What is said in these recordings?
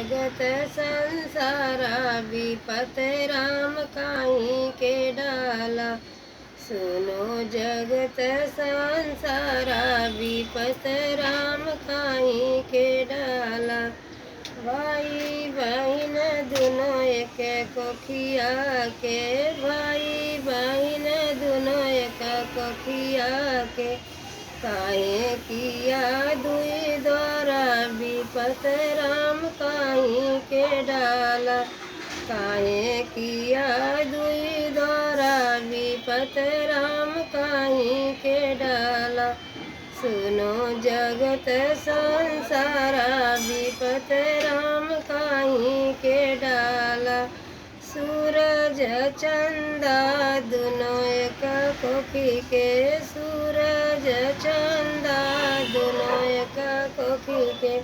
जगत संसारा विपत राम काहीं के डाला। सुनो जगत संसारा विपत राम काहीं के डाला। भाई बहन दुनो एक कोखिया के, भाई बहन दुनो एक कोखिया के। काहे किया दुई द्वारा विपत राम काहीं के डाला। काहे किया दुई द्वारा विपत राम काहीं के डाला। सुनो जगत संसारा विपत राम काहीं के डाला। सूरज चंदा दुनो एक कोखी के, सूरज चंदा दुनो एक कोखी के।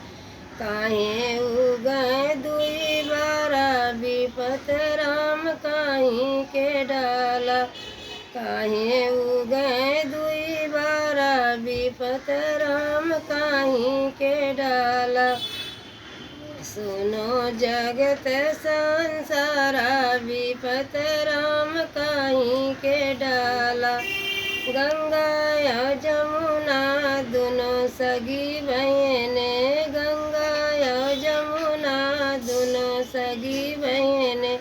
काहे उगए दुई बारा विपत राम काहीं के डाला। काहे उगए दुई बारा विपत राम काहीं के डाला। सुनो जगत संसारा विपत राम काहीं के डाला। गंगा या जमुना दुनो सगी बहने, गंगा या जमुना दुनो सगी बहने।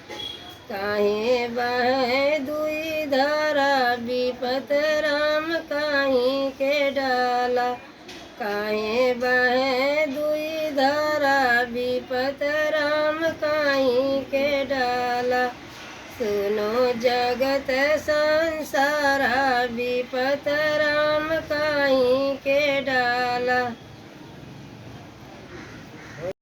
काहे बहे दुई धारा विपत राम काहीं के डाला। काहे बहे दुई धारा विपत राम काहीं के डाला। सुनो जगत संसारा विपत राम काहीं के डाला।